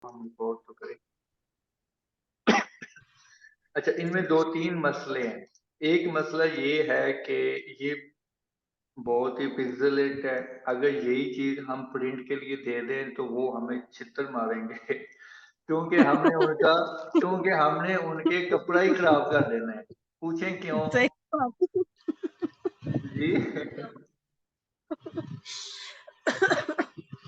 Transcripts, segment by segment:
हम रिकॉर्ड तो करें। अच्छा, इनमें 2-3 मसले हैं। एक मसला ये है कि ये बहुत ही पिक्सेलेट है। अगर यही चीज हम प्रिंट के लिए दे दें तो वो हमें छितर मारेंगे क्योंकि हमने उनके कपड़ा ही खराब कर देना है। पूछें क्यों? सही बात। जी।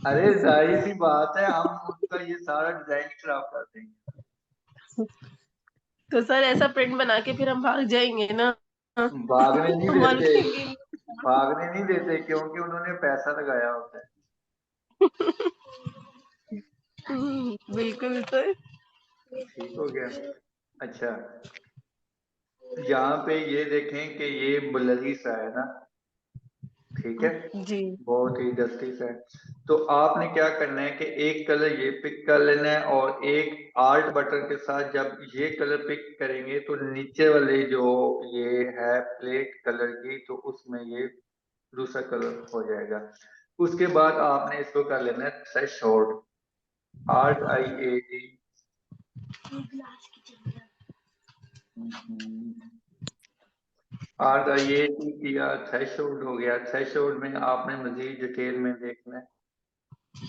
अरे जाहिर सी बात है, हम उनका ये सारा डिजाइन खराब कर देंगे। तो सर ऐसा प्रिंट बना के फिर हम भाग जाएंगे ना, भागने नहीं हमारे देते, कहेंगे भागने नहीं देते क्योंकि उन्होंने पैसा लगाया होता है। बिल्कुल सर। ठीक हो गया। अच्छा, यहाँ पे ये देखें कि ये ब्लरी सा है ना, ठीक है, जी बहुत ही डस्टी सा है। तो आपने क्या करना है कि एक कलर ये पिक कर लेना है और एक आल्ट बटन के साथ जब ये कलर पिक करेंगे तो नीचे वाले जो ये है प्लेट कलर की, तो उसमें ये दूसरा कलर हो जाएगा। उसके बाद आपने इसको कर लेना है threshold, art I A T. Art I A T किया, थ्रेशोल्ड हो गया। थ्रेशोल्ड में आपने मजीद डिटेल में देखना है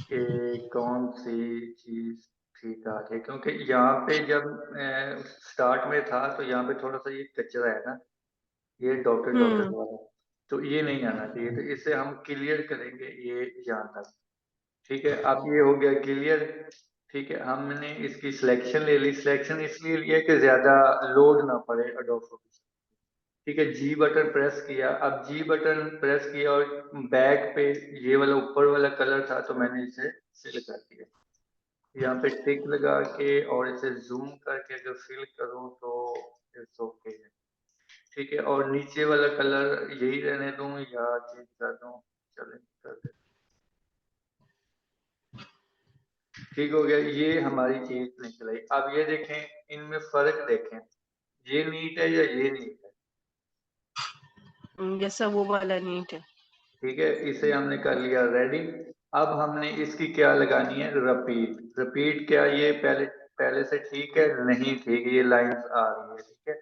कि कौन सी चीज ठीक आ रही है, क्योंकि यहाँ पे जब स्टार्ट में था तो यहाँ पे थोड़ा सा ये कचरा है ना, ये डॉटेड डॉटेड हम्म वाला, तो ये नहीं आना चाहिए। तो इसे हम क्लियर करेंगे ये यहाँ तक। ठीक है, अब ये हो गया क्लियर। ठीक है, हमने इसकी सिलेक्शन ले ली। सिलेक्शन इसलिए लिया कि ज्यादा लोड ना पड़े एडोब फोटोशॉप। ठीक है, जी बटन प्रेस किया। अब जी बटन प्रेस किया और बैक पे ये वाला ऊपर वाला कलर था तो मैंने इसे फिल कर दिया। यहाँ पे टिक लगा के और इसे जूम करके अगर फिल करूँ तो इट्स ओके है। ठीक है, और नीचे वाला कलर यही रहने दूं या चेंज कर दूं? चलें, कर दे। ठीक हो गया, ये हमारी चीज निकल आई। अब ये देखें, इनमें फर्क देखें, ये नीट है या ये नीट है? जैसा वो वाला नीट है। ठीक है, इसे हमने कर लिया रेडी। अब हमने इसकी क्या लगानी है? रिपीट। रिपीट क्या, ये पहले पहले से ठीक है? नहीं ठीक है, ये लाइंस आ रही है। ठीक है,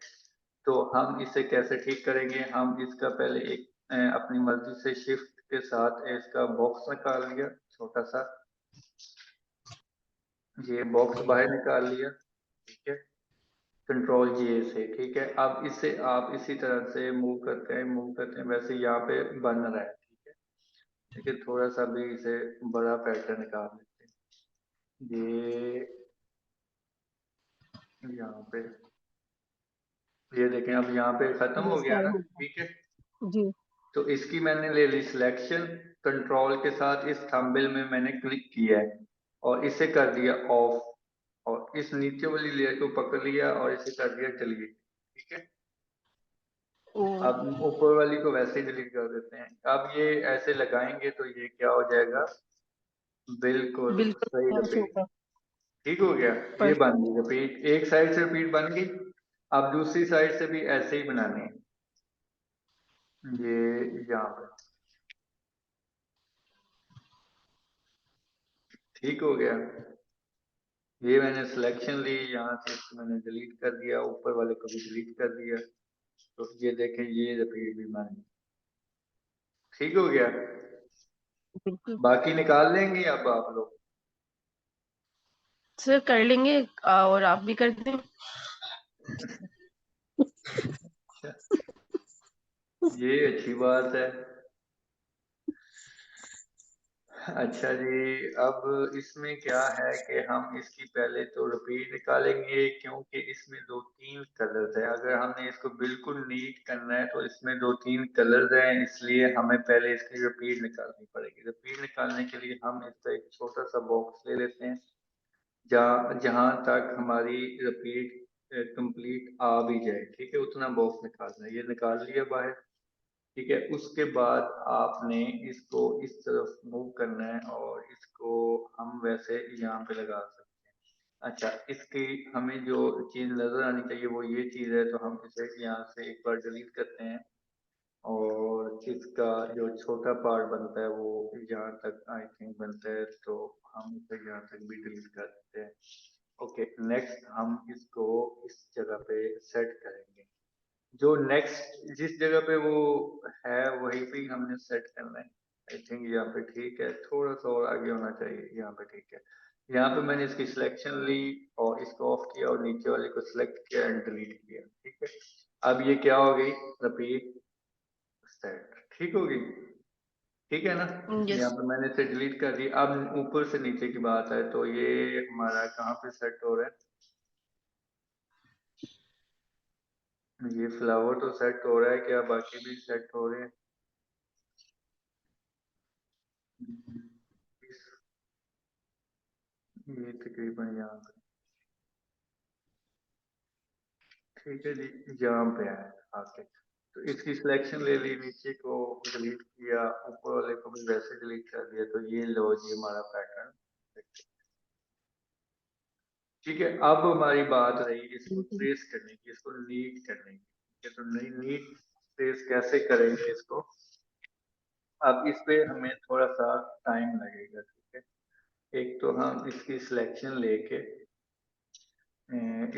तो हम इसे कैसे ठीक करेंगे? हम इसका पहले एक अपनी मर्जी से शिफ्ट के साथ इसका बॉक्स निकाल लिया छोटा सा, ये बॉक्स बाहर निकाल लिया। ठीक है, कंट्रोल जी से। ठीक है, अब इसे आप इसी तरह से मूव करते हैं वैसे यहाँ पे बन रहा है। ठीक है, लेकिन थोड़ा सा भी इसे बड़ा पैटर्न निकाल लेते हैं। ये यहाँ पे, ये देखें, अब यहाँ पे खत्म ये हो गया स्टाइल ना। हो ठीक है, गया जी। तो इसकी मैंने ले ली सिलेक्शन, कंट्रोल के साथ इस थंबनेल में मैंने क्लिक किया है और इसे कर दिया ऑफ, और इस नीचे वाली लेयर को पकड़ लिया और इसे कर दिया डिलीट। ठीक है, ओ अब ऊपर वाली को वैसे ही डिलीट कर देते हैं। अब ये ऐसे लगाएंगे तो ये क्या हो जाएगा? बिल्कुल बिल्कुल सही मैच रिपीट। होगा। ठीक हो गया, ये पर बन गई रिपीट। एक साइड से रिपीट बन गई। अब दूसरी साइड से भी ऐसे ही बनानी है। ये यहाँ पे ठीक हो गया। ये मैंने सिलेक्शन ली, यहाँ से इसको मैंने डिलीट कर दिया, ऊपर वाले को भी डिलीट कर दिया। तो ये देखें, ये रिपीट भी बन गई। ठीक हो गया, बिल्कुल बाकी निकाल लेंगे अब आप लोग। सर कर लेंगे, और आप भी कर दें। अच्छा, ये अच्छी बात है। अच्छा जी, अब इसमें क्या है कि हम इसकी पहले तो रिपीट निकालेंगे क्योंकि इसमें 2-3 कलर्स हैं। अगर हमने इसको बिल्कुल नीट करना है तो इसमें 2-3 कलर्स हैं, इसलिए हमें पहले इसकी रिपीट निकालनी पड़ेगी। रिपीट निकालने के लिए हम इसका एक छोटा सा बॉक्स ले लेते हैं जहाँ जहाँ तक हमारी रिपीट कंप्लीट आ भी जाए। ठीक है, उतना बॉक्स निकालना है, ये निकाल लिया बाहर। ठीक है, उसके बाद आपने इसको इस तरफ मूव करना है और इसको हम वैसे यहाँ पे लगा सकते हैं। अच्छा, इसकी हमें जो चीज नजर आनी चाहिए वो ये चीज है, तो हम इसे यहाँ से एक बार डिलीट करते हैं और इसका जो छोटा पार्ट बनता है वो यहाँ तक आई थिंक बनता है, तो हम इसे यहाँ तक भी डिलीट कर देते हैं। नेक्स्ट हम इसको इस जगह पे सेट करेंगे। जो नेक्स्ट जिस जगह पे वो है वहीं पे ही हमने सेट करना है। आई थिंक यहाँ पे ठीक है, थोड़ा सा और आगे होना चाहिए, यहाँ पे ठीक है। यहाँ पे मैंने इसकी सिलेक्शन ली और इसको ऑफ किया और नीचे वाले को सिलेक्ट किया एंड डिलीट किया, ठीक है। अब ये क्या हो गई, रिपीट सेट, ठीक होगी, ठीक है ना। यहाँ यस। पे मैंने इसे डिलीट कर दी। अब ऊपर से नीचे की बात है तो ये हमारा कहाँ पे सेट हो रहा है, ये फ्लावर तो सेट हो रहा है, क्या बाकी भी सेट हो रहे हैं? ये तकरीबन यहाँ पे ठीक है जी, यहाँ पे है आके। तो इसकी सिलेक्शन ले ली, नीचे को डिलीट किया, ऊपर वाले को भी वैसे डिलीट कर दिया, तो ये लो जी हमारा पैटर्न। ठीक है, अब हमारी बात रही इसको ट्रेस करने की, इसको नीट करने की, ठीक है। तो नई नीट ट्रेस कैसे करेंगे इसको, अब इस पे हमें थोड़ा सा टाइम लगेगा, ठीक है। एक तो हम इसकी सिलेक्शन लेके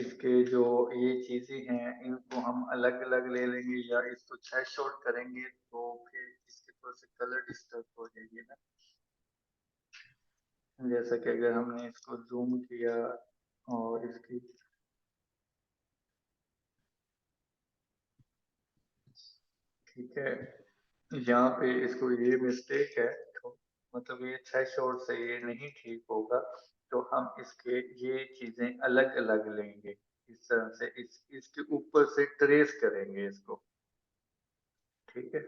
इसके जो ये चीजें हैं इनको हम अलग अलग ले लेंगे, या इसको थ्रेश आउट करेंगे तो फिर इसके थोड़ा से कलर डिस्टर्ब हो जाएगी ना। जैसा कि अगर हमने इसको जूम किया और इसकी, ठीक है, यहाँ पे इसको ये मिस्टेक है, तो मतलब ये थ्रेश आउट से ये नहीं ठीक होगा, तो हम इसके ये चीजें अलग अलग लेंगे, इस तरह से इसके ऊपर से ट्रेस करेंगे इसको, ठीक है।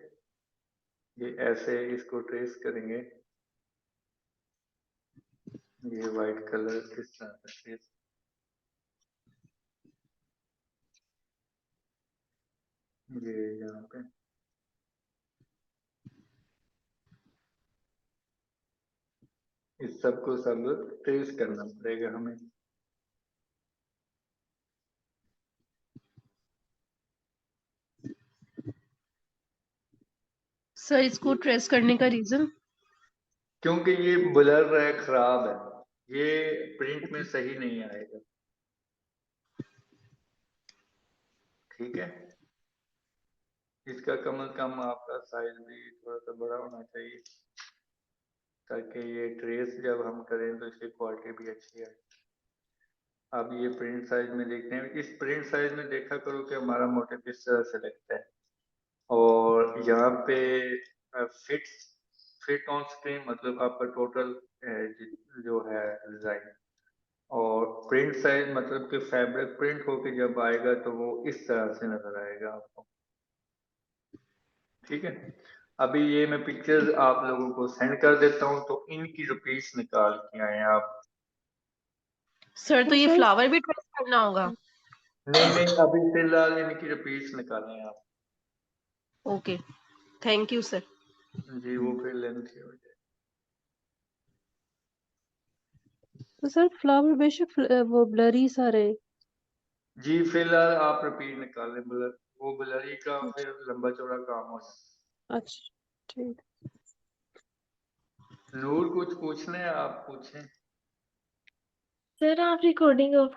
ये ऐसे इसको ट्रेस करेंगे, ये वाइट कलर किस तरह से ट्रेस, ये यहाँ पे इस सब को सब ट्रेस करना पड़ेगा हमें। सर इसको ट्रेस करने का रीजन? क्योंकि ये ब्लर है, खराब है, ये प्रिंट में सही नहीं आएगा, ठीक है। इसका कम से कम आपका साइज भी थोड़ा सा बड़ा होना चाहिए, ताकि ये ट्रेस जब हम करें तो इसकी क्वालिटी भी अच्छी आए। अब ये प्रिंट साइज में देखते हैं, इस प्रिंट साइज में देखा करो कि हमारा मोटिव किस तरह से लगता है। और यहाँ पे फिट फिट ऑन स्क्रीन मतलब आपका टोटल जो है डिजाइन, और प्रिंट साइज मतलब कि फैब्रिक प्रिंट होके जब आएगा तो वो इस तरह से नजर आएगा आपको, ठीक है। अभी ये मैं पिक्चर्स आप लोगों को सेंड कर देता हूँ, तो इनकी रुपीस निकाल के आए आप। सर तो ये सर फ्लावर भी ट्रेस करना होगा? नहीं नहीं, अभी फिलहाल इनकी रुपीस निकालें आप। Okay, thank you sir. जी वो फिर लेंथ हो जाए। तो सर फ्लावर बेशक वो ब्लरी सा रहे। जी फिलहाल आप रिपीट निकालें, ब्लर वो ब्लरी का फिर लंबा चौड़ा काम हो जाए। अच्छा ठीक। नूर कुछ पूछने हैं आप पूछें। सर आप रिकॉर्डिंग ऑफ